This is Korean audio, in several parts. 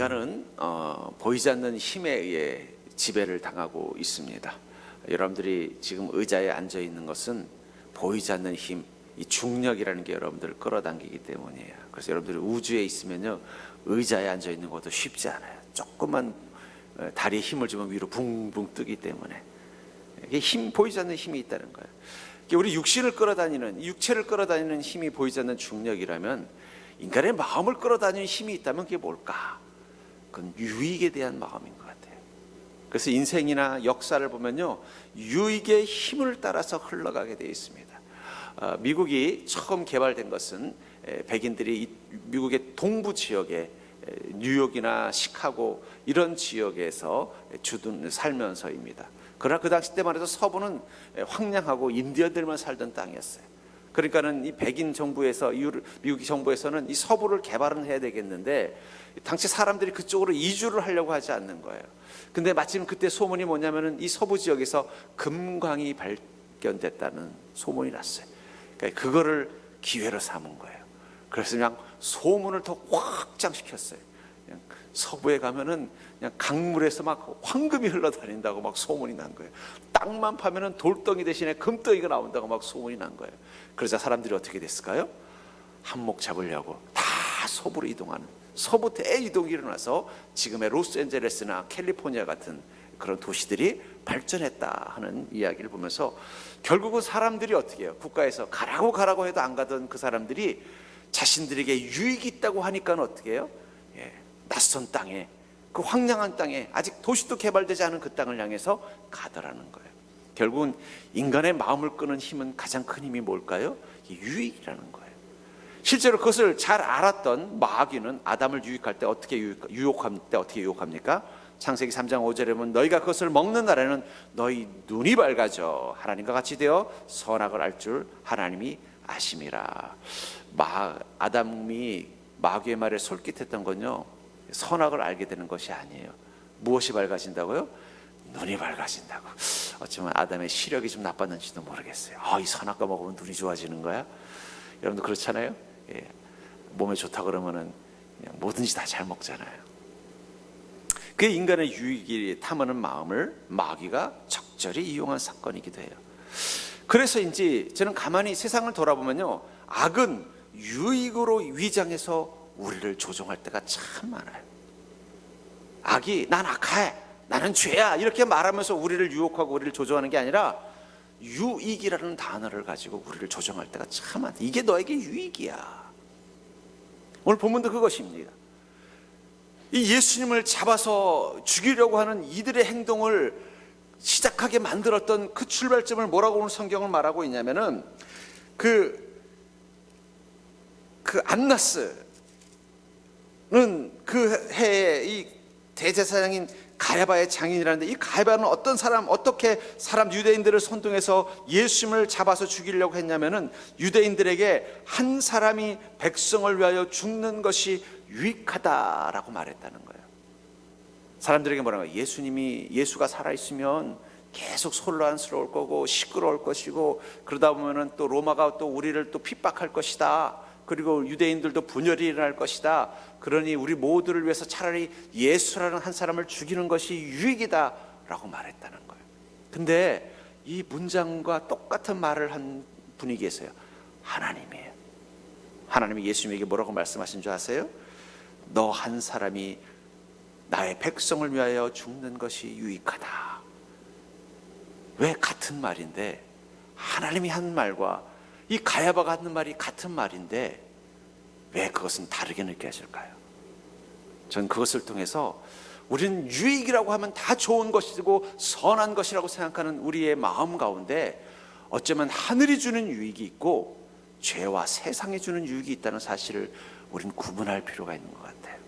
인간은 보이지 않는 힘에 의해 지배를 당하고 있습니다. 여러분들이 지금 의자에 앉아 있는 것은 보이지 않는 힘, 이 중력이라는 게 여러분들을 끌어당기기 때문이에요. 그래서 여러분들이 우주에 있으면요, 의자에 앉아 있는 것도 쉽지 않아요. 조금만 다리에 힘을 주면 위로 붕붕 뜨기 때문에 이게 보이지 않는 힘이 있다는 거예요. 우리 육신을 끌어다니는, 육체를 끌어다니는 힘이 보이지 않는 중력이라면 인간의 마음을 끌어다니는 힘이 있다면 그게 뭘까? 그건 유익에 대한 마음인 것 같아요. 그래서 인생이나 역사를 보면요, 유익의 힘을 따라서 흘러가게 되어 있습니다. 미국이 처음 개발된 것은 백인들이 미국의 동부 지역에 뉴욕이나 시카고 이런 지역에서 살면서입니다. 그러나 그 당시 때만 해도 서부는 황량하고 인디언들만 살던 땅이었어요. 그러니까는 이 백인 정부에서, 미국 정부에서는 이 서부를 개발은 해야 되겠는데 당시 사람들이 그쪽으로 이주를 하려고 하지 않는 거예요. 근데 마침 그때 소문이 뭐냐면은 이 서부 지역에서 금광이 발견됐다는 소문이 났어요. 그러니까 그거를 기회로 삼은 거예요. 그래서 그냥 소문을 더 확장시켰어요. 그냥 서부에 가면은 그냥 강물에서 막 황금이 흘러다닌다고 막 소문이 난 거예요. 땅만 파면은 돌덩이 대신에 금덩이가 나온다고 막 소문이 난 거예요. 그러자 사람들이 어떻게 됐을까요? 한몫 잡으려고 다 서부로 이동하는, 서부 대이동이 일어나서 지금의 로스앤젤레스나 캘리포니아 같은 그런 도시들이 발전했다 하는 이야기를 보면서 결국은 사람들이 어떻게 해요? 국가에서 가라고 해도 안 가던 그 사람들이 자신들에게 유익이 있다고 하니까 어떻게 해요? 낯선 땅에, 그 황량한 땅에, 아직 도시도 개발되지 않은 그 땅을 향해서 가더라는 거예요. 결국은 인간의 마음을 끄는 힘은, 가장 큰 힘이 뭘까요? 유익이라는 거예요. 실제로 그것을 잘 알았던 마귀는 아담을 유혹할 때 어떻게 유혹합니까? 창세기 3장 5절에 보면 너희가 그것을 먹는 날에는 너희 눈이 밝아져 하나님과 같이 되어 선악을 알 줄 하나님이 아심이라. 아담이 마귀의 말에 솔깃했던 건요, 선악을 알게 되는 것이 아니에요. 무엇이 밝아진다고요? 눈이 밝아진다고. 어쩌면 아담의 시력이 좀 나빴는지도 모르겠어요. 이 선악과 먹으면 눈이 좋아지는 거야? 여러분도 그렇잖아요. 몸에 좋다 그러면은 그냥 뭐든지 다 잘 먹잖아요. 그게 인간의 유익이 탐하는 마음을 마귀가 적절히 이용한 사건이기도 해요. 그래서인지 저는 가만히 세상을 돌아보면요, 악은 유익으로 위장해서 우리를 조종할 때가 참 많아요. 악이 난 악해, 나는 죄야 이렇게 말하면서 우리를 유혹하고 우리를 조종하는 게 아니라 유익이라는 단어를 가지고 우리를 조종할 때가 참 많다. 이게 너에게 유익이야. 오늘 본문도 그것입니다. 이 예수님을 잡아서 죽이려고 하는 이들의 행동을 시작하게 만들었던 그 출발점을 뭐라고 오늘 성경을 말하고 있냐면은 그 안나스는 그 해에 이 대제사장인 가야바의 장인이라는데, 이 가야바는 어떻게 유대인들을 선동해서 예수님을 잡아서 죽이려고 했냐면은 유대인들에게 한 사람이 백성을 위하여 죽는 것이 유익하다라고 말했다는 거예요. 사람들에게 뭐라고 해요? 예수가 살아있으면 계속 혼란스러울 거고 시끄러울 것이고, 그러다 보면은 또 로마가 또 우리를 또 핍박할 것이다. 그리고 유대인들도 분열이 일어날 것이다. 그러니 우리 모두를 위해서 차라리 예수라는 한 사람을 죽이는 것이 유익이다 라고 말했다는 거예요. 근데 이 문장과 똑같은 말을 한 분이 계세요. 하나님이에요. 하나님이 예수님에게 뭐라고 말씀하신 줄 아세요? 너 한 사람이 나의 백성을 위하여 죽는 것이 유익하다. 왜 같은 말인데, 하나님이 한 말과 이 가야바가 하는 말이 같은 말인데 왜 그것은 다르게 느껴질까요? 전 그것을 통해서 우리는 유익이라고 하면 다 좋은 것이고 선한 것이라고 생각하는 우리의 마음 가운데 어쩌면 하늘이 주는 유익이 있고 죄와 세상이 주는 유익이 있다는 사실을 우리는 구분할 필요가 있는 것 같아요.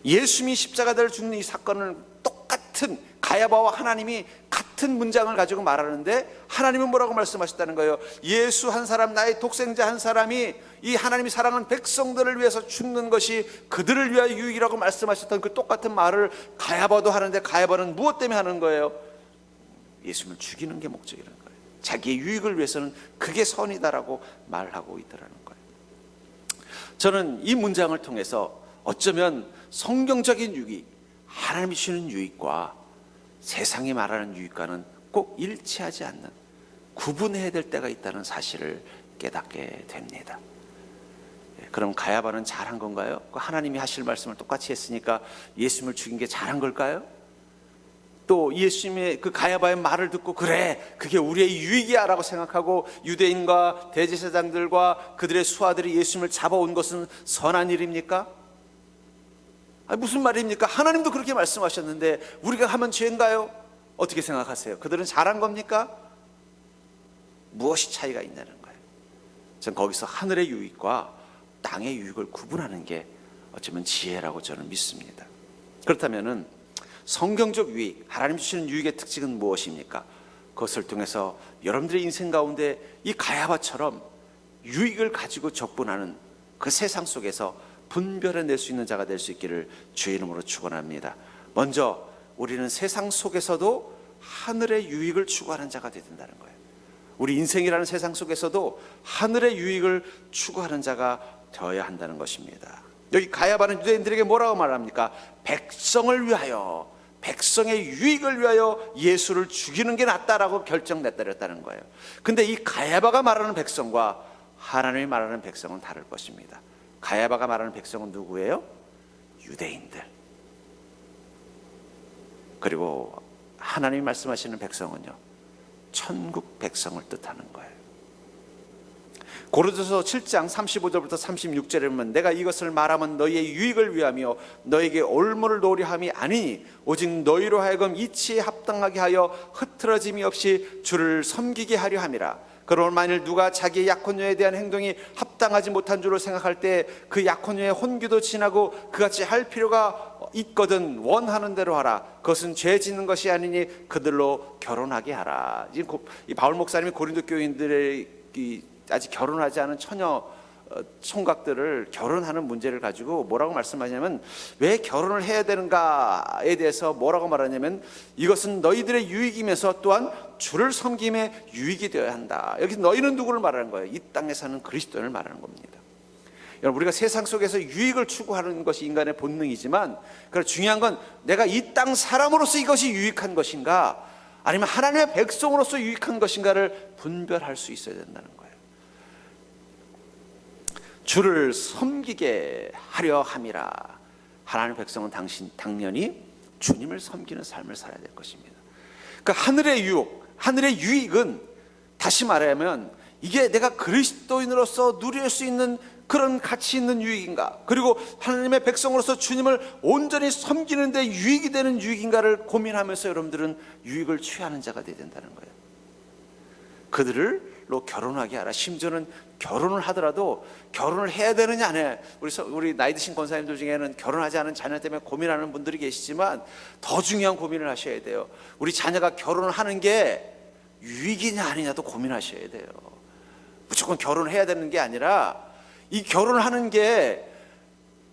예수님이 십자가를 죽는 이 사건은 똑같은, 가야바와 하나님이 같은 문장을 가지고 말하는데 하나님은 뭐라고 말씀하셨다는 거예요? 예수 한 사람, 나의 독생자 한 사람이 이 하나님이 사랑하는 백성들을 위해서 죽는 것이 그들을 위하여 유익이라고 말씀하셨던 그 똑같은 말을 가야바도 하는데, 가야바는 무엇 때문에 하는 거예요? 예수님을 죽이는 게 목적이라는 거예요. 자기의 유익을 위해서는 그게 선이다라고 말하고 있더라는 거예요. 저는 이 문장을 통해서 어쩌면 성경적인 유익, 하나님이 주시는 유익과 세상이 말하는 유익과는 꼭 일치하지 않는, 구분해야 될 때가 있다는 사실을 깨닫게 됩니다. 그럼 가야바는 잘한 건가요? 하나님이 하실 말씀을 똑같이 했으니까 예수님을 죽인 게 잘한 걸까요? 또 예수님의 그 가야바의 말을 듣고 그래, 그게 우리의 유익이야 라고 생각하고 유대인과 대제사장들과 그들의 수하들이 예수님을 잡아온 것은 선한 일입니까? 아니, 무슨 말입니까? 하나님도 그렇게 말씀하셨는데 우리가 하면 죄인가요? 어떻게 생각하세요? 그들은 잘한 겁니까? 무엇이 차이가 있냐는 거예요. 전 거기서 하늘의 유익과 땅의 유익을 구분하는 게 어쩌면 지혜라고 저는 믿습니다. 그렇다면은 성경적 유익, 하나님 주시는 유익의 특징은 무엇입니까? 그것을 통해서 여러분들의 인생 가운데 이 가야바처럼 유익을 가지고 적분하는 그 세상 속에서 분별해낼 수 있는 자가 될 수 있기를 주의 이름으로 축원합니다. 먼저 우리는 세상 속에서도 하늘의 유익을 추구하는 자가 되야 된다는 거예요. 우리 인생이라는 세상 속에서도 하늘의 유익을 추구하는 자가 되어야 한다는 것입니다. 여기 가야바는 유대인들에게 뭐라고 말합니까? 백성을 위하여, 백성의 유익을 위하여 예수를 죽이는 게 낫다라고 결정내렸다는 거예요. 근데 이 가야바가 말하는 백성과 하나님이 말하는 백성은 다를 것입니다. 가야바가 말하는 백성은 누구예요? 유대인들. 그리고 하나님이 말씀하시는 백성은요, 천국 백성을 뜻하는 거예요. 고린도서 7장 35절부터 36절에 보면 내가 이것을 말하면 너희의 유익을 위하며 너에게 올무를 놓으려 함이 아니니 오직 너희로 하여금 이치에 합당하게 하여 흐트러짐이 없이 주를 섬기게 하려 함이라. 그러나 만일 누가 자기의 약혼녀에 대한 행동이 합당하지 못한 줄로 생각할 때 그 약혼녀의 혼규도 지나고 그같이 할 필요가 있거든 원하는 대로 하라. 그것은 죄 짓는 것이 아니니 그들로 결혼하게 하라. 이 바울 목사님이 고린도 교인들의 아직 결혼하지 않은 처녀 총각들을 결혼하는 문제를 가지고 뭐라고 말씀하냐면, 왜 결혼을 해야 되는가에 대해서 뭐라고 말하냐면, 이것은 너희들의 유익이면서 또한 주를 섬김의 유익이 되어야 한다. 여기서 너희는 누구를 말하는 거예요? 이 땅에 사는 그리스도인을 말하는 겁니다. 여러분, 우리가 세상 속에서 유익을 추구하는 것이 인간의 본능이지만, 중요한 건 내가 이 땅 사람으로서 이것이 유익한 것인가, 아니면 하나님의 백성으로서 유익한 것인가를 분별할 수 있어야 된다는 거예요. 주를 섬기게 하려 함이라. 하나님의 백성은 당연히 주님을 섬기는 삶을 살아야 될 것입니다. 그러니까 하늘의 유익, 하늘의 유익은 다시 말하면 이게 내가 그리스도인으로서 누릴 수 있는 그런 가치 있는 유익인가, 그리고 하나님의 백성으로서 주님을 온전히 섬기는 데 유익이 되는 유익인가를 고민하면서 여러분들은 유익을 취하는 자가 되어야 된다는 거예요. 그들로 결혼하게 하라. 심지어는 결혼을 하더라도 결혼을 해야 되느냐 안 해. 우리 나이 드신 권사님들 중에는 결혼하지 않은 자녀 때문에 고민하는 분들이 계시지만 더 중요한 고민을 하셔야 돼요. 우리 자녀가 결혼을 하는 게 유익이냐 아니냐도 고민하셔야 돼요. 무조건 결혼을 해야 되는 게 아니라 이 결혼을 하는 게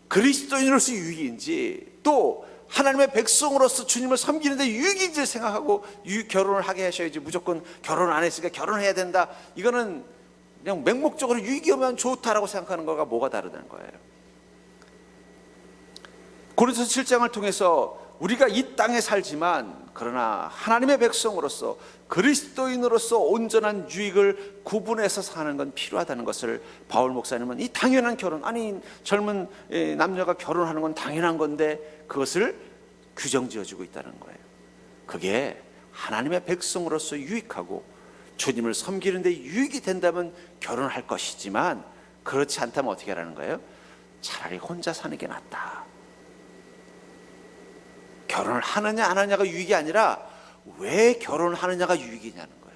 그리스도인으로서 유익인지 또 하나님의 백성으로서 주님을 섬기는 데 유익인지 생각하고 결혼을 하게 하셔야지, 무조건 결혼 안 했으니까 결혼해야 된다, 이거는 그냥 맹목적으로 유익이 오면 좋다라고 생각하는 거가 뭐가 다르다는 거예요. 고린도서 7장을 통해서 우리가 이 땅에 살지만 그러나 하나님의 백성으로서 그리스도인으로서 온전한 유익을 구분해서 사는 건 필요하다는 것을 바울 목사님은 이 당연한 결혼, 아니 젊은 남녀가 결혼하는 건 당연한 건데 그것을 규정 지어주고 있다는 거예요. 그게 하나님의 백성으로서 유익하고 주님을 섬기는 데 유익이 된다면 결혼할 것이지만, 그렇지 않다면 어떻게 하라는 거예요? 차라리 혼자 사는 게 낫다. 결혼을 하느냐 안 하느냐가 유익이 아니라 왜 결혼을 하느냐가 유익이냐는 거예요.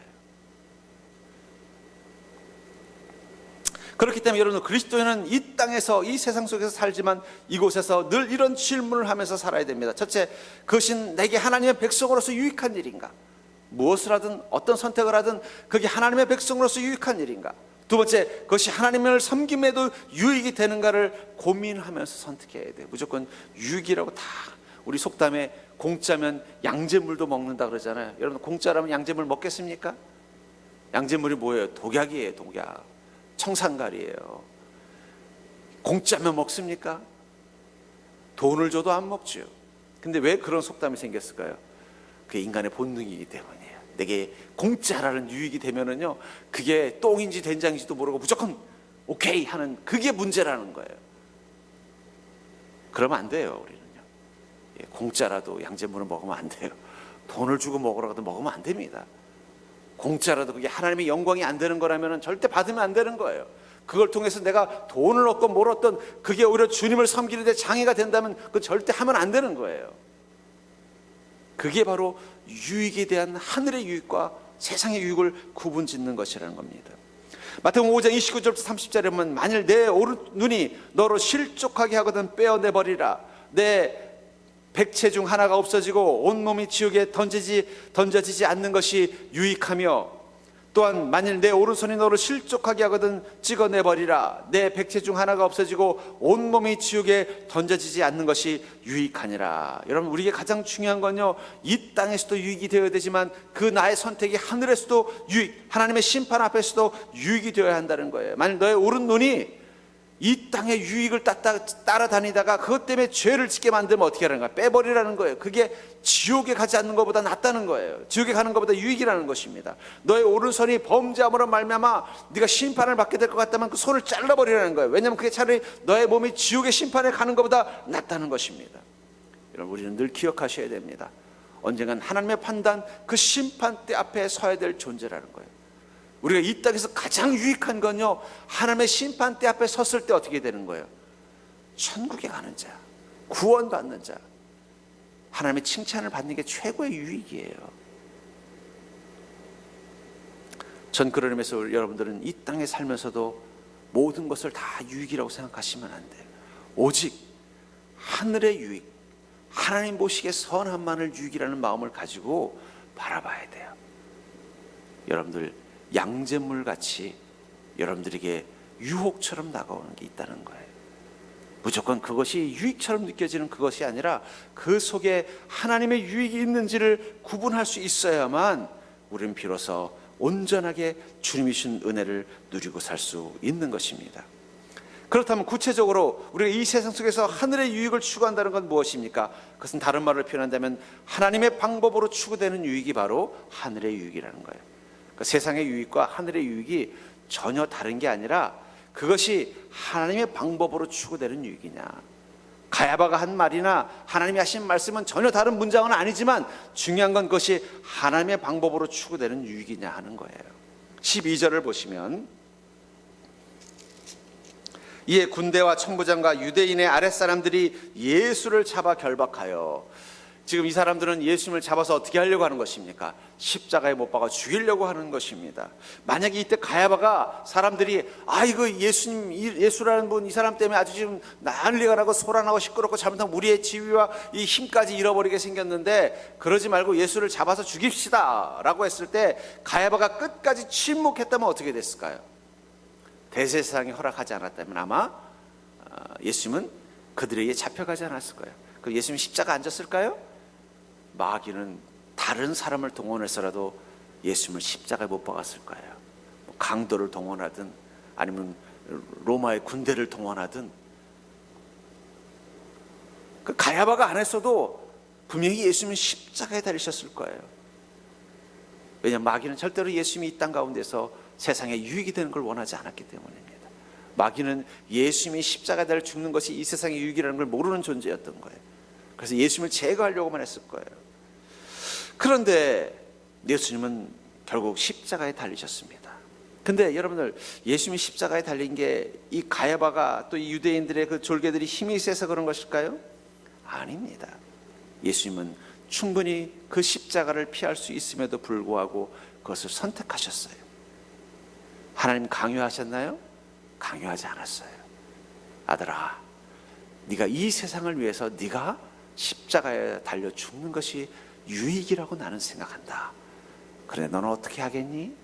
그렇기 때문에 여러분, 그리스도인은 이 땅에서 이 세상 속에서 살지만 이곳에서 늘 이런 질문을 하면서 살아야 됩니다. 첫째, 그것이 내게 하나님의 백성으로서 유익한 일인가? 무엇을 하든 어떤 선택을 하든 그게 하나님의 백성으로서 유익한 일인가? 두 번째, 그것이 하나님을 섬김에도 유익이 되는가를 고민하면서 선택해야 돼요. 무조건 유익이라고 다, 우리 속담에 공짜면 양잿물도 먹는다 그러잖아요. 여러분, 공짜라면 양잿물 먹겠습니까? 양잿물이 뭐예요? 독약이에요. 독약. 청산가리예요. 공짜면 먹습니까? 돈을 줘도 안 먹죠. 근데 왜 그런 속담이 생겼을까요? 그게 인간의 본능이기 때문이에요. 내게 공짜라는 유익이 되면은요, 그게 똥인지 된장인지도 모르고 무조건 오케이 하는, 그게 문제라는 거예요. 그러면 안 돼요. 우리는요, 공짜라도 양잿물을 먹으면 안 돼요. 돈을 주고 먹으라고도 먹으면 안 됩니다. 공짜라도 그게 하나님의 영광이 안 되는 거라면 절대 받으면 안 되는 거예요. 그걸 통해서 내가 돈을 얻건 뭘 얻건 그게 오히려 주님을 섬기는 데 장애가 된다면 그건 절대 하면 안 되는 거예요. 그게 바로 유익에 대한 하늘의 유익과 세상의 유익을 구분짓는 것이라는 겁니다. 마태복음 5장 29절부터 30절에 보면 만일 내 오른눈이 너로 실족하게 하거든 빼어내버리라. 내 백체 중 하나가 없어지고 온몸이 지옥에 던져지지 않는 것이 유익하며, 또한 만일 내 오른손이 너를 실족하게 하거든 찍어내버리라. 내 백체 중 하나가 없어지고 온몸이 지옥에 던져지지 않는 것이 유익하니라. 여러분, 우리에게 가장 중요한 건요, 이 땅에서도 유익이 되어야 되지만 그 나의 선택이 하늘에서도 유익, 하나님의 심판 앞에서도 유익이 되어야 한다는 거예요. 만일 너의 오른눈이 이 땅의 유익을 따라다니다가 그것 때문에 죄를 짓게 만들면 어떻게 하는 거야? 빼버리라는 거예요. 그게 지옥에 가지 않는 것보다 낫다는 거예요. 지옥에 가는 것보다 유익이라는 것입니다. 너의 오른손이 범죄함으로 말미암아 네가 심판을 받게 될 것 같다면 그 손을 잘라버리라는 거예요. 왜냐하면 그게 차라리 너의 몸이 지옥의 심판에 가는 것보다 낫다는 것입니다. 여러분, 우리는 늘 기억하셔야 됩니다. 언젠간 하나님의 판단, 그 심판대 앞에 서야 될 존재라는 거예요. 우리가 이 땅에서 가장 유익한 건요, 하나님의 심판대 앞에 섰을 때 어떻게 되는 거예요? 천국에 가는 자, 구원받는 자, 하나님의 칭찬을 받는 게 최고의 유익이에요. 전 그런 의미에서 여러분들은 이 땅에 살면서도 모든 것을 다 유익이라고 생각하시면 안 돼요. 오직 하늘의 유익, 하나님 보시기에 선함만을 유익이라는 마음을 가지고 바라봐야 돼요. 여러분들, 양잿물같이 여러분들에게 유혹처럼 다가오는 게 있다는 거예요. 무조건 그것이 유익처럼 느껴지는 그것이 아니라 그 속에 하나님의 유익이 있는지를 구분할 수 있어야만 우리는 비로소 온전하게 주님이 주신 은혜를 누리고 살 수 있는 것입니다. 그렇다면 구체적으로 우리가 이 세상 속에서 하늘의 유익을 추구한다는 건 무엇입니까? 그것은 다른 말로 표현한다면 하나님의 방법으로 추구되는 유익이 바로 하늘의 유익이라는 거예요. 세상의 유익과 하늘의 유익이 전혀 다른 게 아니라 그것이 하나님의 방법으로 추구되는 유익이냐. 가야바가 한 말이나 하나님이 하신 말씀은 전혀 다른 문장은 아니지만 중요한 건 그것이 하나님의 방법으로 추구되는 유익이냐 하는 거예요. 12절을 보시면, 이에 군대와 천부장과 유대인의 아랫사람들이 예수를 잡아 결박하여, 지금 이 사람들은 예수님을 잡아서 어떻게 하려고 하는 것입니까? 십자가에 못 박아 죽이려고 하는 것입니다. 만약에 이때 가야바가 사람들이 이거 예수라는 분, 이 사람 때문에 아주 지금 난리가 나고 소란하고 시끄럽고 잘못하면 우리의 지위와 이 힘까지 잃어버리게 생겼는데 그러지 말고 예수를 잡아서 죽입시다 라고 했을 때 가야바가 끝까지 침묵했다면 어떻게 됐을까요? 대제사장이 허락하지 않았다면 아마 예수님은 그들에게 잡혀가지 않았을 거예요. 그럼 예수님이 십자가 앉았을까요? 마귀는 다른 사람을 동원해서라도 예수님을 십자가에 못 박았을 거예요. 강도를 동원하든 아니면 로마의 군대를 동원하든. 그 가야바가 안 했어도 분명히 예수님은 십자가에 달리셨을 거예요. 왜냐하면 마귀는 절대로 예수님이 이 땅 가운데서 세상에 유익이 되는 걸 원하지 않았기 때문입니다. 마귀는 예수님이 십자가에 달려 죽는 것이 이 세상의 유익이라는 걸 모르는 존재였던 거예요. 그래서 예수님을 제거하려고만 했을 거예요. 그런데 예수님은 결국 십자가에 달리셨습니다. 근데 여러분들, 예수님이 십자가에 달린 게 이 가야바가 또 이 유대인들의 그 졸개들이 힘이 세서 그런 것일까요? 아닙니다. 예수님은 충분히 그 십자가를 피할 수 있음에도 불구하고 그것을 선택하셨어요. 하나님 강요하셨나요? 강요하지 않았어요. 아들아, 네가 이 세상을 위해서 네가 십자가에 달려 죽는 것이 유익이라고 나는 생각한다. 그래, 너는 어떻게 하겠니?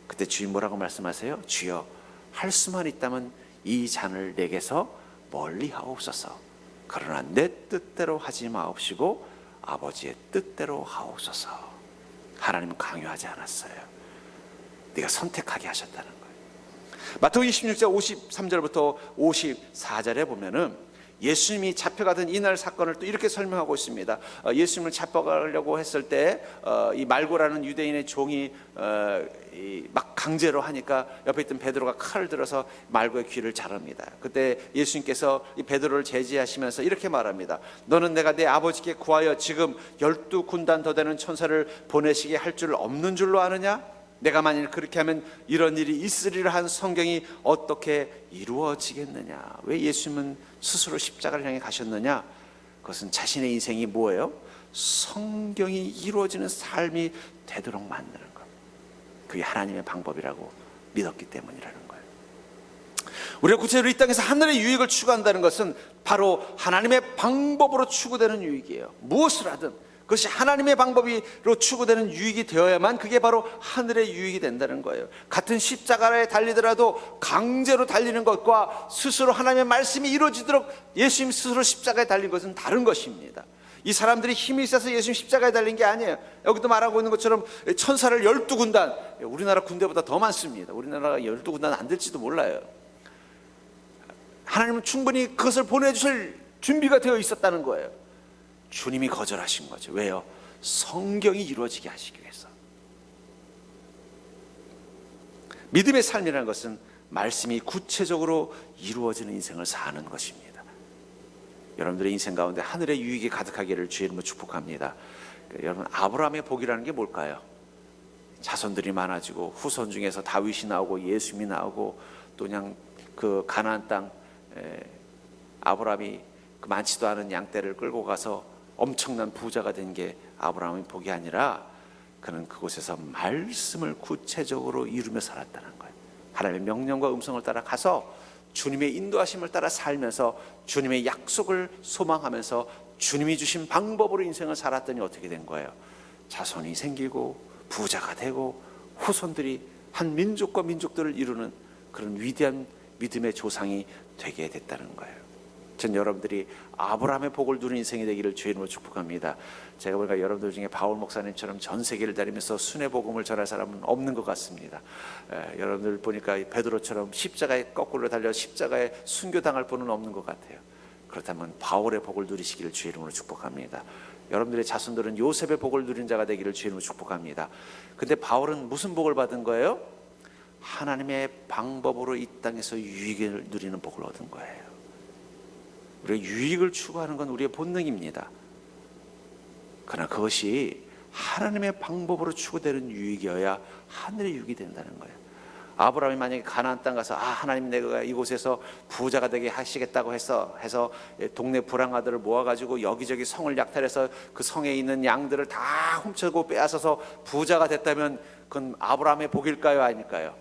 그때 주님 뭐라고 말씀하세요? 주여, 할 수만 있다면 이 잔을 내게서 멀리 하옵소서. 그러나 내 뜻대로 하지 마옵시고 아버지의 뜻대로 하옵소서. 하나님은 강요하지 않았어요. 네가 선택하게 하셨다는 거예요. 마태복음 26장 53절부터 54절에 보면은 예수님이 잡혀가던 이날 사건을 또 이렇게 설명하고 있습니다. 예수님을 잡아가려고 했을 때 이 말고라는 유대인의 종이 막 강제로 하니까 옆에 있던 베드로가 칼을 들어서 말고의 귀를 자릅니다. 그때 예수님께서 이 베드로를 제지하시면서 이렇게 말합니다. 너는 내가 내 아버지께 구하여 지금 12군단 더 되는 천사를 보내시게 할 줄 없는 줄로 아느냐? 내가 만일 그렇게 하면 이런 일이 있으리라 한 성경이 어떻게 이루어지겠느냐? 왜 예수님은 스스로 십자가를 향해 가셨느냐? 그것은 자신의 인생이 뭐예요? 성경이 이루어지는 삶이 되도록 만드는 것. 그게 하나님의 방법이라고 믿었기 때문이라는 거예요. 우리가 구체적으로 이 땅에서 하늘의 유익을 추구한다는 것은 바로 하나님의 방법으로 추구되는 유익이에요. 무엇을 하든 그것이 하나님의 방법으로 추구되는 유익이 되어야만 그게 바로 하늘의 유익이 된다는 거예요. 같은 십자가에 달리더라도 강제로 달리는 것과 스스로 하나님의 말씀이 이루어지도록 예수님 스스로 십자가에 달린 것은 다른 것입니다. 이 사람들이 힘이 있어서 예수님 십자가에 달린 게 아니에요. 여기도 말하고 있는 것처럼 천사를 12군단, 우리나라 군대보다 더 많습니다. 우리나라가 12군단 안 될지도 몰라요. 하나님은 충분히 그것을 보내주실 준비가 되어 있었다는 거예요. 주님이 거절하신 거죠. 왜요? 성경이 이루어지게 하시기 위해서. 믿음의 삶이라는 것은 말씀이 구체적으로 이루어지는 인생을 사는 것입니다. 여러분들의 인생 가운데 하늘의 유익이 가득하기를 주의 이름으로 축복합니다. 여러분, 아브라함의 복이라는 게 뭘까요? 자손들이 많아지고 후손 중에서 다윗이 나오고 예수님이 나오고 또 그냥 그 가나안 땅 아브라함이 그 많지도 않은 양떼를 끌고 가서 엄청난 부자가 된 게 아브라함의 복이 아니라 그는 그곳에서 말씀을 구체적으로 이루며 살았다는 거예요. 하나님의 명령과 음성을 따라 가서 주님의 인도하심을 따라 살면서 주님의 약속을 소망하면서 주님이 주신 방법으로 인생을 살았더니 어떻게 된 거예요? 자손이 생기고 부자가 되고 후손들이 한 민족과 민족들을 이루는 그런 위대한 믿음의 조상이 되게 됐다는 거예요. 전 여러분들이 아브라함의 복을 누리는 인생이 되기를 주의 이름으로 축복합니다. 제가 보니까 여러분들 중에 바울 목사님처럼 전 세계를 다니면서 순회 복음을 전할 사람은 없는 것 같습니다. 여러분들 보니까 베드로처럼 십자가에 거꾸로 달려 십자가에 순교당할 분은 없는 것 같아요. 그렇다면 바울의 복을 누리시기를 주의 이름으로 축복합니다. 여러분들의 자손들은 요셉의 복을 누린 자가 되기를 주의 이름으로 축복합니다. 근데 바울은 무슨 복을 받은 거예요? 하나님의 방법으로 이 땅에서 유익을 누리는 복을 얻은 거예요. 우리가 유익을 추구하는 건 우리의 본능입니다. 그러나 그것이 하나님의 방법으로 추구되는 유익이어야 하늘의 유익이 된다는 거예요. 아브라함이 만약에 가나안 땅 가서 하나님 내가 이곳에서 부자가 되게 하시겠다고 해서 동네 불황아들을 모아가지고 여기저기 성을 약탈해서 그 성에 있는 양들을 다 훔쳐고 빼앗아서 부자가 됐다면 그건 아브라함의 복일까요? 아닐까요?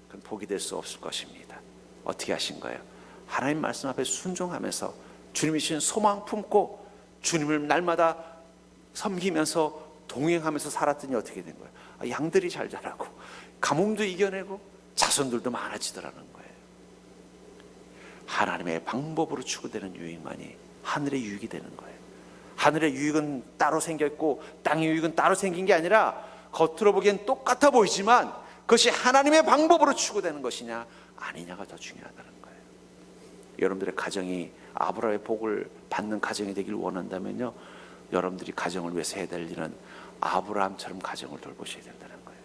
그건 복이 될 수 없을 것입니다. 어떻게 하신 거예요? 하나님 말씀 앞에 순종하면서 주님이 주신 소망 품고 주님을 날마다 섬기면서 동행하면서 살았더니 어떻게 된 거예요? 양들이 잘 자라고 가뭄도 이겨내고 자손들도 많아지더라는 거예요. 하나님의 방법으로 추구되는 유익만이 하늘의 유익이 되는 거예요. 하늘의 유익은 따로 생겼고 땅의 유익은 따로 생긴 게 아니라 겉으로 보기엔 똑같아 보이지만 그것이 하나님의 방법으로 추구되는 것이냐 아니냐가 더 중요하다는 거예요. 여러분들의 가정이 아브라함의 복을 받는 가정이 되길 원한다면요, 여러분들이 가정을 위해서 해야 될 일은 아브라함처럼 가정을 돌보셔야 된다는 거예요.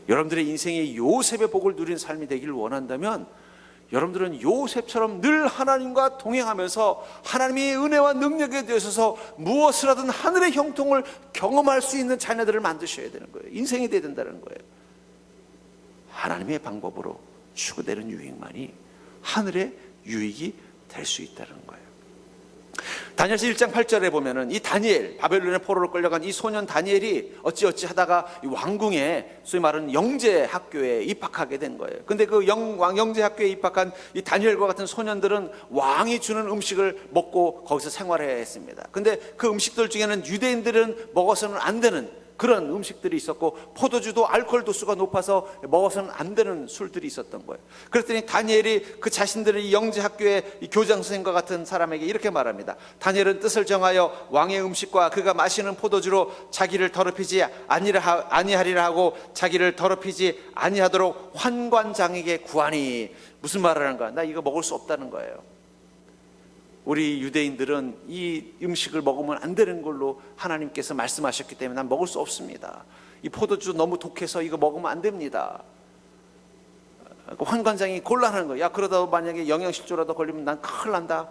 여러분들의 인생이 요셉의 복을 누린 삶이 되기를 원한다면 여러분들은 요셉처럼 늘 하나님과 동행하면서 하나님의 은혜와 능력에 대해서 무엇을 하든 하늘의 형통을 경험할 수 있는 자녀들을 만드셔야 되는 거예요. 인생이 되어야 된다는 거예요. 하나님의 방법으로 추구되는 유익만이 하늘의 유익이 될 수 있다는 거예요. 다니엘서 1장 8절에 보면은 이 다니엘, 바벨론의 포로로 끌려간 이 소년 다니엘이 어찌어찌 하다가 이 왕궁에 소위 말하는 영재 학교에 입학하게 된 거예요. 근데 그 영재 학교에 입학한 이 다니엘과 같은 소년들은 왕이 주는 음식을 먹고 거기서 생활해야 했습니다. 근데 그 음식들 중에는 유대인들은 먹어서는 안 되는 그런 음식들이 있었고 포도주도 알코올 도수가 높아서 먹어서는 안 되는 술들이 있었던 거예요. 그랬더니 다니엘이 그 자신들의 영재학교의 교장 선생님과 같은 사람에게 이렇게 말합니다. 다니엘은 뜻을 정하여 왕의 음식과 그가 마시는 포도주로 자기를 더럽히지 아니하리라 하고 자기를 더럽히지 아니하도록 환관장에게 구하니. 무슨 말을 하는 거야? 나 이거 먹을 수 없다는 거예요. 우리 유대인들은 이 음식을 먹으면 안 되는 걸로 하나님께서 말씀하셨기 때문에 난 먹을 수 없습니다. 이 포도주 너무 독해서 이거 먹으면 안 됩니다. 환관장이 곤란한 거야. 야, 그러다 만약에 영양실조라도 걸리면 난 큰일 난다.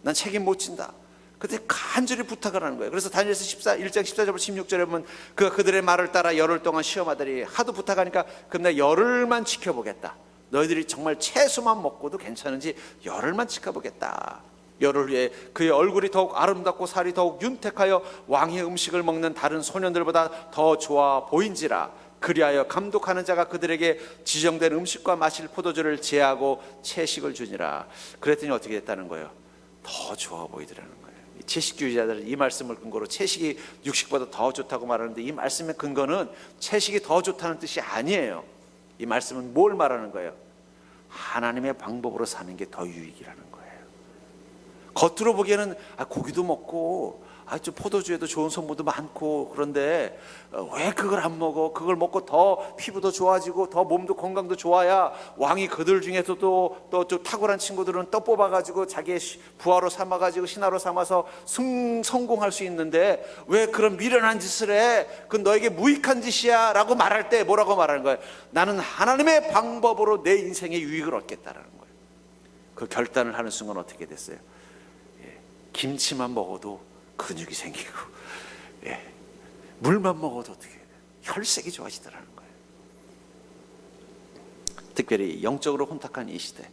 난 책임 못 진다. 그때 간절히 부탁을 하는 거예요. 그래서 다니엘서 1장 14절부터 16절에 보면 그들의 말을 따라 열흘 동안 시험하더니 하도 부탁하니까 그럼 내가 열흘만 지켜보겠다. 너희들이 정말 채소만 먹고도 괜찮은지 열흘만 지켜보겠다. 열흘 후에 그의 얼굴이 더욱 아름답고 살이 더욱 윤택하여 왕의 음식을 먹는 다른 소년들보다 더 좋아 보인지라. 그리하여 감독하는 자가 그들에게 지정된 음식과 마실 포도주를 제하고 채식을 주니라. 그랬더니 어떻게 됐다는 거예요? 더 좋아 보이더라는 거예요. 채식주의자들은 이 말씀을 근거로 채식이 육식보다 더 좋다고 말하는데, 이 말씀의 근거는 채식이 더 좋다는 뜻이 아니에요. 이 말씀은 뭘 말하는 거예요? 하나님의 방법으로 사는 게 더 유익이라는 거예요. 겉으로 보기에는 고기도 먹고 좀 포도주에도 좋은 성분도 많고, 그런데 왜 그걸 안 먹어? 그걸 먹고 더 피부도 좋아지고 더 몸도 건강도 좋아야 왕이 그들 중에서도 또 좀 탁월한 친구들은 또 뽑아가지고 자기의 부하로 삼아가지고 신하로 삼아서 성공할 수 있는데 왜 그런 미련한 짓을 해? 그건 너에게 무익한 짓이야 라고 말할 때 뭐라고 말하는 거예요? 나는 하나님의 방법으로 내 인생의 유익을 얻겠다라는 거예요. 그 결단을 하는 순간 어떻게 됐어요? 김치만 먹어도 근육이 생기고, 물만 먹어도 어떻게 혈색이 좋아지더라는 거예요. 특별히 영적으로 혼탁한 이 시대,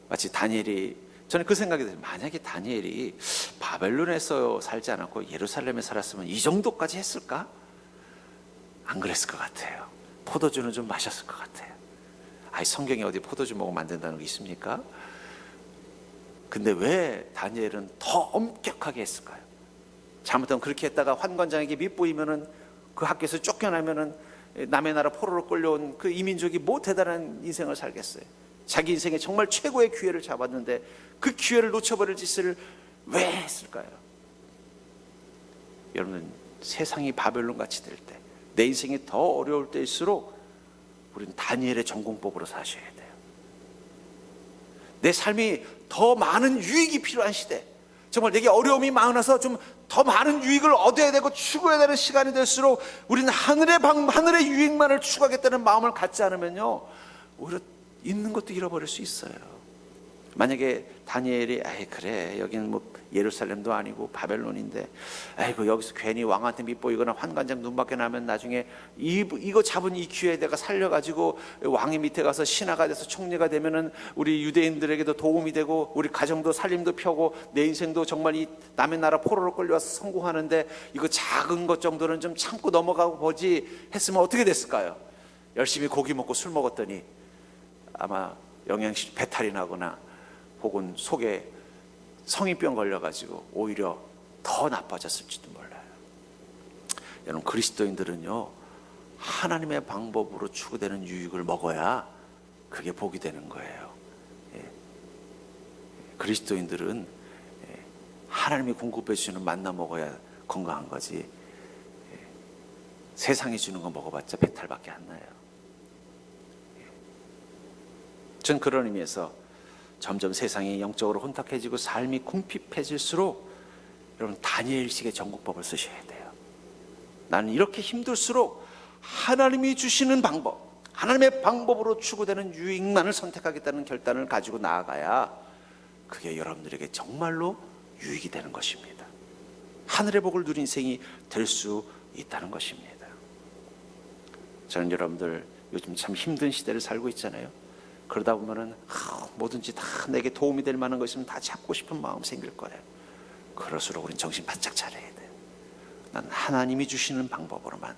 마치 다니엘이, 저는 그 생각이 들어요. 만약에 다니엘이 바벨론에서 살지 않았고 예루살렘에 살았으면 이 정도까지 했을까? 안 그랬을 것 같아요. 포도주는 좀 마셨을 것 같아요. 성경에 어디 포도주 먹으면 안 된다는 게 있습니까? 근데 왜 다니엘은 더 엄격하게 했을까요? 잘못하면 그렇게 했다가 환관장에게 밉보이면은, 그 학교에서 쫓겨나면은 남의 나라 포로로 끌려온 그 이민족이 뭐 대단한 인생을 살겠어요. 자기 인생에 정말 최고의 기회를 잡았는데 그 기회를 놓쳐버릴 짓을 왜 했을까요? 여러분, 세상이 바벨론같이 될 때, 내 인생이 더 어려울 때일수록 우리는 다니엘의 전공법으로 사셔야 돼요. 내 삶이 더 많은 유익이 필요한 시대, 정말 내게 어려움이 많아서 좀 더 많은 유익을 얻어야 되고 추구해야 되는 시간이 될수록 우리는 하늘의 유익만을 추구하겠다는 마음을 갖지 않으면요, 오히려 있는 것도 잃어버릴 수 있어요. 만약에 다니엘이 그래, 여기는 뭐 예루살렘도 아니고 바벨론인데 여기서 괜히 왕한테 밉보이거나 환관장 눈밖에 나면 나중에 이거 잡은 이 기회에 내가 살려가지고 왕의 밑에 가서 신하가 돼서 총리가 되면은 우리 유대인들에게도 도움이 되고 우리 가정도 살림도 펴고 내 인생도 정말 이 남의 나라 포로로 끌려와서 성공하는데 이거 작은 것 정도는 좀 참고 넘어가고 보지 했으면 어떻게 됐을까요? 열심히 고기 먹고 술 먹었더니 아마 영양실 배탈이 나거나 혹은 속에 성인병 걸려가지고 오히려 더 나빠졌을지도 몰라요. 여러분, 그리스도인들은요, 하나님의 방법으로 추구되는 유익을 먹어야 그게 복이 되는 거예요. 그리스도인들은 하나님이 공급해 주시는 만나 먹어야 건강한 거지, 세상이 주는 거 먹어봤자 배탈밖에 안 나요. 전 그런 의미에서 점점 세상이 영적으로 혼탁해지고 삶이 궁핍해질수록 여러분, 다니엘식의 전공법을 쓰셔야 돼요. 나는 이렇게 힘들수록 하나님이 주시는 방법, 하나님의 방법으로 추구되는 유익만을 선택하겠다는 결단을 가지고 나아가야 그게 여러분들에게 정말로 유익이 되는 것입니다. 하늘의 복을 누린 인생이 될 수 있다는 것입니다. 저는 여러분들 요즘 참 힘든 시대를 살고 있잖아요. 그러다 보면은 뭐든지 다 내게 도움이 될 만한 거 있으면 다 잡고 싶은 마음 생길 거예요. 그럴수록 우린 정신 바짝 차려야 돼요. 난 하나님이 주시는 방법으로만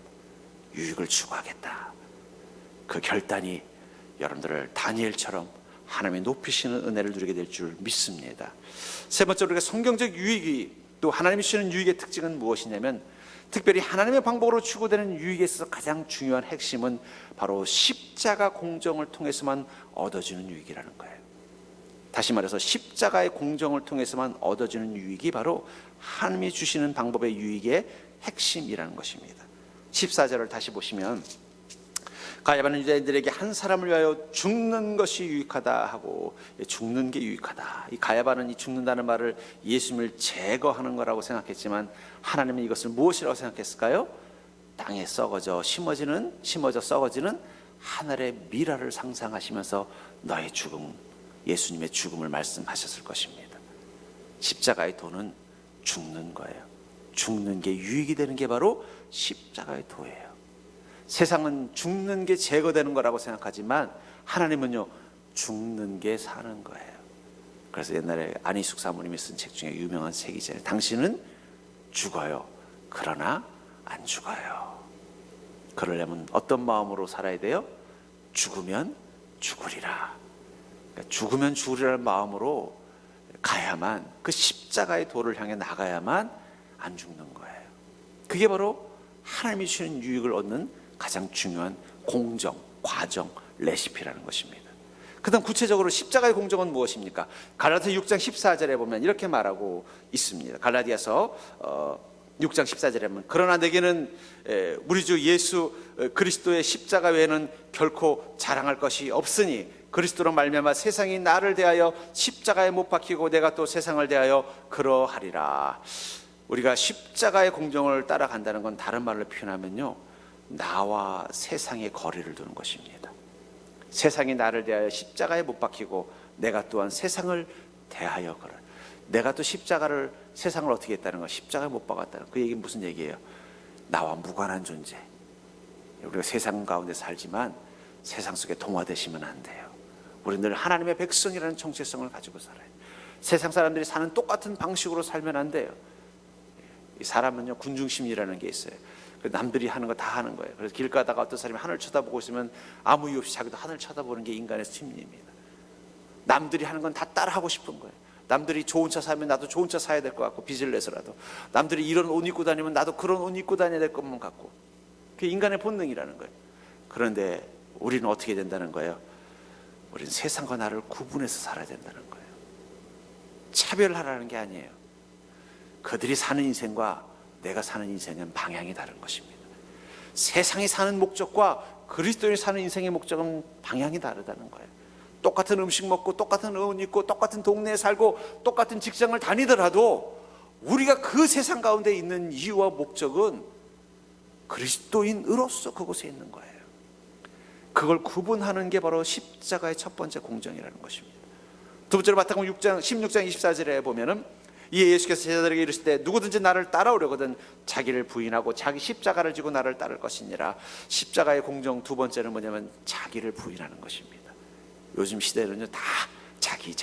유익을 추구하겠다. 그 결단이 여러분들을 다니엘처럼 하나님의 높이시는 은혜를 누리게 될 줄 믿습니다. 세 번째로, 우리가 성경적 유익이, 또 하나님이 주시는 유익의 특징은 무엇이냐면, 특별히 하나님의 방법으로 추구되는 유익에 있어서 가장 중요한 핵심은 바로 십자가 공정을 통해서만 얻어지는 유익이라는 거예요. 다시 말해서 십자가의 공정을 통해서만 얻어지는 유익이 바로 하나님이 주시는 방법의 유익의 핵심이라는 것입니다. 14절을 다시 보시면, 가야바는 유대인들에게 한 사람을 위하여 죽는 것이 유익하다 하고, 죽는 게 유익하다. 이 가야바는 이 죽는다는 말을 예수님을 제거하는 거라고 생각했지만 하나님은 이것을 무엇이라고 생각했을까요? 땅에 심어져 썩어지는 하늘의 미라를 상상하시면서 너의 죽음, 예수님의 죽음을 말씀하셨을 것입니다. 십자가의 도는 죽는 거예요. 죽는 게 유익이 되는 게 바로 십자가의 도예요. 세상은 죽는 게 제거되는 거라고 생각하지만 하나님은요, 죽는 게 사는 거예요. 그래서 옛날에 안희숙 사모님이 쓴 책 중에 유명한 책이잖아요. 당신은 죽어요, 그러나 안 죽어요. 그러려면 어떤 마음으로 살아야 돼요? 죽으면 죽으리라. 그러니까 죽으면 죽으리라는 마음으로 가야만, 그 십자가의 도를 향해 나가야만 안 죽는 거예요. 그게 바로 하나님이 주시는 유익을 얻는 가장 중요한 공정, 과정, 레시피라는 것입니다. 그 다음 구체적으로 십자가의 공정은 무엇입니까? 갈라디아 6장 14절에 보면 이렇게 말하고 있습니다. 갈라디아서 6장 14절에 보면, 그러나 내게는 우리 주 예수 그리스도의 십자가 외에는 결코 자랑할 것이 없으니 그리스도로 말미암아 세상이 나를 대하여 십자가에 못 박히고 내가 또 세상을 대하여 그러하리라. 우리가 십자가의 공정을 따라간다는 건 다른 말로 표현하면요, 나와 세상의 거리를 두는 것입니다. 세상이 나를 대하여 십자가에 못 박히고 내가 또한 세상을 대하여 그래. 내가 또 세상을 어떻게 했다는 거, 십자가에 못 박았다는 그 얘기는 무슨 얘기예요? 나와 무관한 존재. 우리가 세상 가운데 살지만 세상 속에 동화되시면 안 돼요. 우리는 늘 하나님의 백성이라는 정체성을 가지고 살아요. 세상 사람들이 사는 똑같은 방식으로 살면 안 돼요. 이 사람은요, 군중심리라는 게 있어요. 남들이 하는 거 다 하는 거예요. 그래서 길 가다가 어떤 사람이 하늘 쳐다보고 있으면 아무 이유 없이 자기도 하늘 쳐다보는 게 인간의 심리입니다. 남들이 하는 건 다 따라하고 싶은 거예요. 남들이 좋은 차 사면 나도 좋은 차 사야 될 것 같고, 빚을 내서라도. 남들이 이런 옷 입고 다니면 나도 그런 옷 입고 다녀야 될 것만 같고. 그게 인간의 본능이라는 거예요. 그런데 우리는 어떻게 된다는 거예요? 우리는 세상과 나를 구분해서 살아야 된다는 거예요. 차별하라는 게 아니에요. 그들이 사는 인생과 내가 사는 인생은 방향이 다른 것입니다. 세상이 사는 목적과 그리스도인이 사는 인생의 목적은 방향이 다르다는 거예요. 똑같은 음식 먹고 똑같은 옷 입고 똑같은 동네에 살고 똑같은 직장을 다니더라도 우리가 그 세상 가운데 있는 이유와 목적은 그리스도인으로서 그곳에 있는 거예요. 그걸 구분하는 게 바로 십자가의 첫 번째 공정이라는 것입니다. 두 번째로 마태복음 16장 24절에 보면은, 이에 예수께서 제자들에게 이르실 때 누구든지 나를 따라오려거든 자기를 부인하고 자기 십자가를 지고 나를 따를 것이니라. 십자가의 공정 두 번째는 뭐냐면 자기를 부인하는 것입니다. 요즘 시대는요, 다 자기.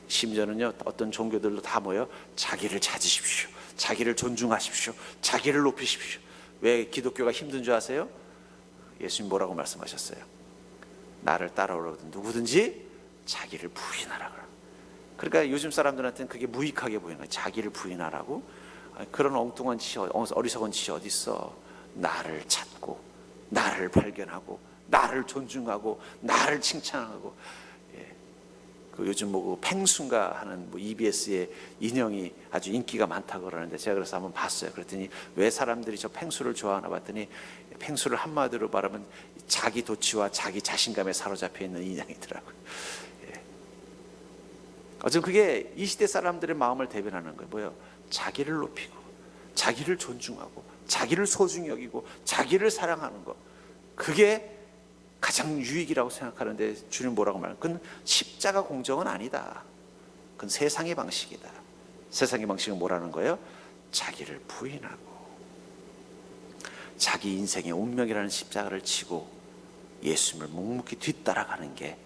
심지어는요, 어떤 종교들도 다 모여 자기를 찾으십시오, 자기를 존중하십시오, 자기를 높이십시오. 왜 기독교가 힘든 줄 아세요? 예수님 뭐라고 말씀하셨어요? 나를 따라오려거든 누구든지 자기를 부인하라. 그러니까 요즘 사람들한테는 그게 무익하게 보이는 거예요. 자기를 부인하라고? 그런 엉뚱한 짓이, 어리석은 짓이 어디 있어? 나를 찾고, 나를 발견하고, 나를 존중하고, 나를 칭찬하고. 그 요즘 뭐 펭수인가 하는 EBS의 인형이 아주 인기가 많다고 그러는데, 제가 그래서 한번 봤어요. 그랬더니 왜 사람들이 저 펭수를 좋아하나 봤더니, 펭수를 한마디로 말하면 자기 도취와 자기 자신감에 사로잡혀 있는 인형이더라고요. 어쨌든 그게 이 시대 사람들의 마음을 대변하는 거예요. 뭐예요? 자기를 높이고, 자기를 존중하고, 자기를 소중히 여기고, 자기를 사랑하는 거. 그게 가장 유익이라고 생각하는데 주님 뭐라고 말해요? 그건 십자가 공정은 아니다. 그건 세상의 방식이다. 세상의 방식은 뭐라는 거예요? 자기를 부인하고 자기 인생의 운명이라는 십자가를 지고 예수님을 묵묵히 뒤따라가는 게,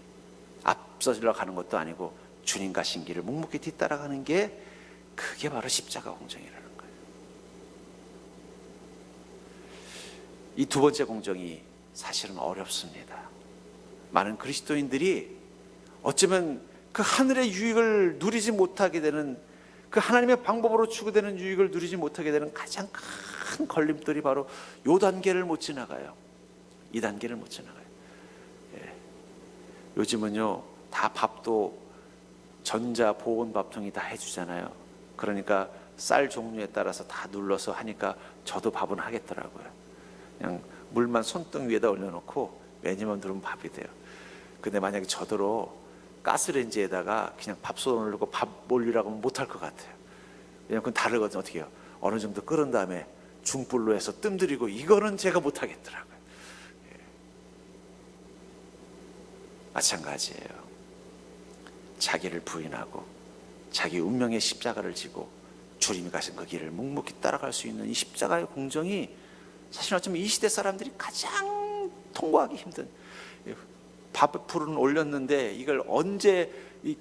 앞서려 가는 것도 아니고 주님 가신 길을 묵묵히 뒤따라가는 게, 그게 바로 십자가 공정이라는 거예요. 이 두 번째 공정이 사실은 어렵습니다. 많은 그리스도인들이 어쩌면 그 하늘의 유익을 누리지 못하게 되는, 그 하나님의 방법으로 추구되는 유익을 누리지 못하게 되는 가장 큰 걸림돌이 바로 요 단계를 못 지나가요. 이 단계를 못 지나가요. 요즘은요, 다 밥도 전자 보온 밥통이 다 해주잖아요. 그러니까 쌀 종류에 따라서 다 눌러서 하니까 저도 밥은 하겠더라고요. 그냥 물만 손등 위에다 올려놓고 매니만 누르면 밥이 돼요. 근데 만약에 저더러 가스레인지에다가 그냥 밥솥 올리고 밥 올리라고 하면 못할 것 같아요. 왜냐면 그건 다르거든요. 어떻게 해요? 어느 정도 끓은 다음에 중불로 해서 뜸들이고, 이거는 제가 못하겠더라고요. 마찬가지예요. 자기를 부인하고 자기 운명의 십자가를 지고 주님이 가신 그 길을 묵묵히 따라갈 수 있는 이 십자가의 공정이 사실 어쩌면 이 시대 사람들이 가장 통과하기 힘든, 밥풀은 올렸는데 이걸 언제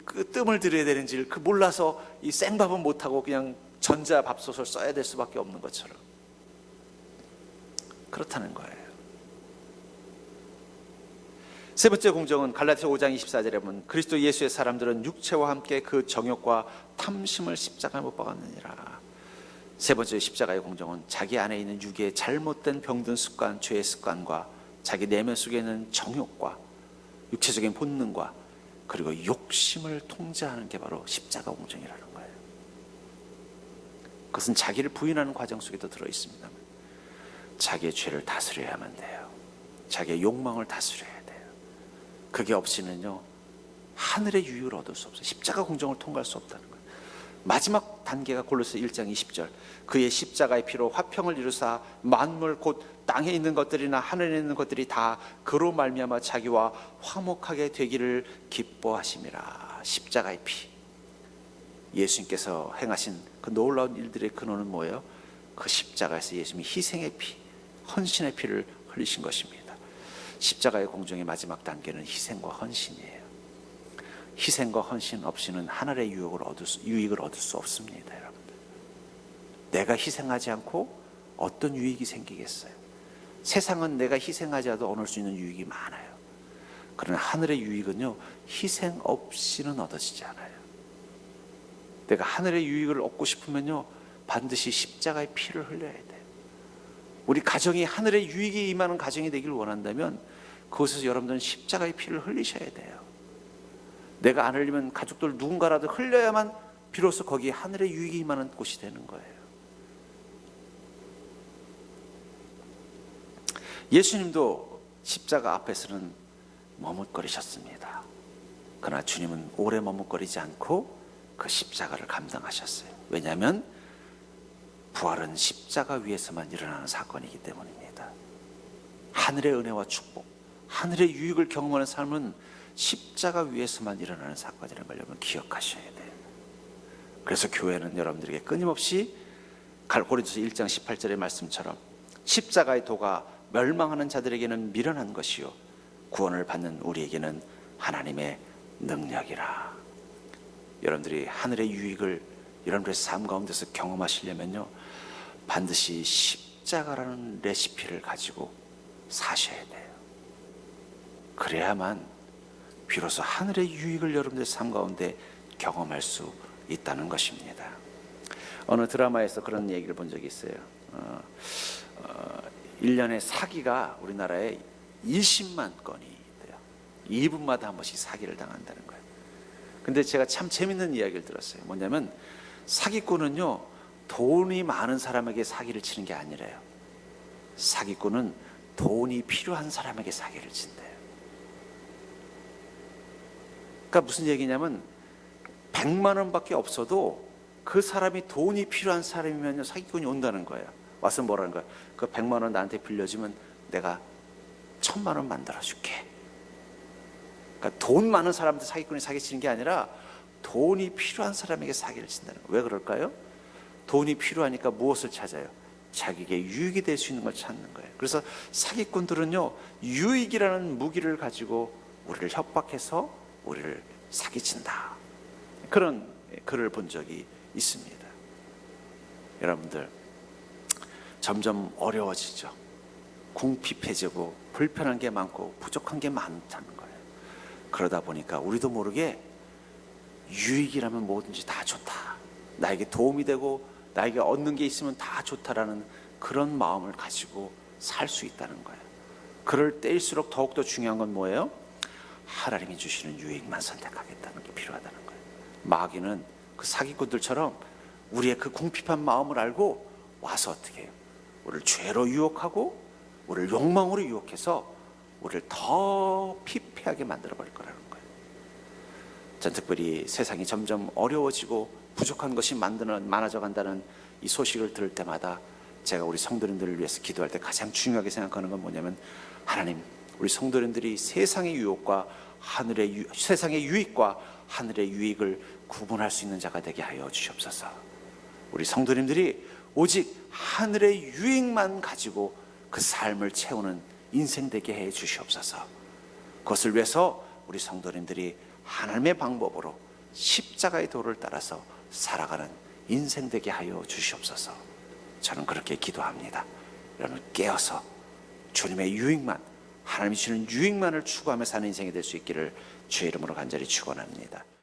그 뜸을 들여야 되는지를 몰라서 이 생밥은 못하고 그냥 전자밥솥을 써야 될 수밖에 없는 것처럼 그렇다는 거예요. 세 번째 공정은 갈라디아서 5장 24절에 보면 그리스도 예수의 사람들은 육체와 함께 그 정욕과 탐심을 십자가에 못 박았느니라. 세 번째 십자가의 공정은 자기 안에 있는 육의 잘못된 병든 습관, 죄의 습관과 자기 내면 속에 있는 정욕과 육체적인 본능과 그리고 욕심을 통제하는 게 바로 십자가 공정이라는 거예요. 그것은 자기를 부인하는 과정 속에도 들어있습니다. 자기의 죄를 다스려야만 돼요. 자기의 욕망을 다스려야 돼요. 그게 없이는요, 하늘의 유익을 얻을 수 없어요. 십자가 공정을 통과할 수 없다는 거예요. 마지막 단계가 골로새 1장 20절. 그의 십자가의 피로 화평을 이루사 만물 곧 땅에 있는 것들이나 하늘에 있는 것들이 다 그로 말미암아 자기와 화목하게 되기를 기뻐하심이라. 십자가의 피, 예수님께서 행하신 그 놀라운 일들의 근원은 뭐예요? 그 십자가에서 예수님이 희생의 피, 헌신의 피를 흘리신 것입니다. 십자가의 공정의 마지막 단계는 희생과 헌신이에요. 희생과 헌신 없이는 하늘의 유익을 얻을 수 없습니다, 여러분들. 내가 희생하지 않고 어떤 유익이 생기겠어요? 세상은 내가 희생하지 않아도 얻을 수 있는 유익이 많아요. 그러나 하늘의 유익은요, 희생 없이는 얻어지지 않아요. 내가 하늘의 유익을 얻고 싶으면요, 반드시 십자가의 피를 흘려야 돼요. 우리 가정이 하늘의 유익이 임하는 가정이 되길 원한다면 그곳에서 여러분들은 십자가의 피를 흘리셔야 돼요. 내가 안 흘리면 가족들 누군가라도 흘려야만 비로소 거기에 하늘의 유익이 임하는 곳이 되는 거예요. 예수님도 십자가 앞에서는 머뭇거리셨습니다. 그러나 주님은 오래 머뭇거리지 않고 그 십자가를 감당하셨어요. 왜냐하면 부활은 십자가 위에서만 일어나는 사건이기 때문입니다. 하늘의 은혜와 축복, 하늘의 유익을 경험하는 삶은 십자가 위에서만 일어나는 사건이라는 걸 여러분 기억하셔야 돼요. 그래서 교회는 여러분들에게 끊임없이 고린도서 1장 18절의 말씀처럼 십자가의 도가 멸망하는 자들에게는 미련한 것이요 구원을 받는 우리에게는 하나님의 능력이라. 여러분들이 하늘의 유익을 여러분들의 삶 가운데서 경험하시려면요, 반드시 십자가라는 레시피를 가지고 사셔야 돼요. 그래야만 비로소 하늘의 유익을 여러분들의 삶 가운데 경험할 수 있다는 것입니다. 어느 드라마에서 그런 얘기를 본 적이 있어요. 1년에 사기가 우리나라에 20만 건이 돼요. 2분마다 한 번씩 사기를 당한다는 거예요. 근데 제가 참 재밌는 이야기를 들었어요. 뭐냐면 사기꾼은요, 돈이 많은 사람에게 사기를 치는 게 아니래요. 사기꾼은 돈이 필요한 사람에게 사기를 친대요. 그러니까 무슨 얘기냐면 100만 원밖에 없어도 그 사람이 돈이 필요한 사람이면 사기꾼이 온다는 거예요. 와서 뭐라는 거예요? 그 100만 원 나한테 빌려주면 내가 1000만 원 만들어줄게. 그러니까 돈 많은 사람한테 사기꾼이 사기치는 게 아니라 돈이 필요한 사람에게 사기를 친다는 거예요. 왜 그럴까요? 돈이 필요하니까 무엇을 찾아요? 자기에게 유익이 될 수 있는 걸 찾는 거예요. 그래서 사기꾼들은요, 유익이라는 무기를 가지고 우리를 협박해서 우리를 사기친다. 그런 글을 본 적이 있습니다. 여러분들, 점점 어려워지죠. 궁핍해지고 불편한 게 많고 부족한 게 많다는 거예요. 그러다 보니까 우리도 모르게 유익이라면 뭐든지 다 좋다, 나에게 도움이 되고 나에게 얻는 게 있으면 다 좋다라는 그런 마음을 가지고 살 수 있다는 거예요. 그럴 때일수록 더욱더 중요한 건 뭐예요? 하나님이 주시는 유익만 선택하겠다는 게 필요하다는 거예요. 마귀는 그 사기꾼들처럼 우리의 그 궁핍한 마음을 알고 와서 어떻게 해요? 우리를 죄로 유혹하고 우리를 욕망으로 유혹해서 우리를 더 피폐하게 만들어 버릴 거라는 거예요. 전 특별히 세상이 점점 어려워지고 부족한 것이 많아져 간다는 이 소식을 들을 때마다 제가 우리 성도님들을 위해서 기도할 때 가장 중요하게 생각하는 건 뭐냐면, 하나님, 우리 성도님들이 세상의 유익과 하늘의 유익을 구분할 수 있는 자가 되게 하여 주시옵소서. 우리 성도님들이 오직 하늘의 유익만 가지고 그 삶을 채우는 인생 되게 해 주시옵소서. 그것을 위해서 우리 성도님들이 하나님의 방법으로 십자가의 도를 따라서 살아가는 인생 되게 하여 주시옵소서. 저는 그렇게 기도합니다. 여러분, 깨어서 주님의 유익만, 하나님이 주는 유익만을 추구하며 사는 인생이 될 수 있기를 주의 이름으로 간절히 축원합니다.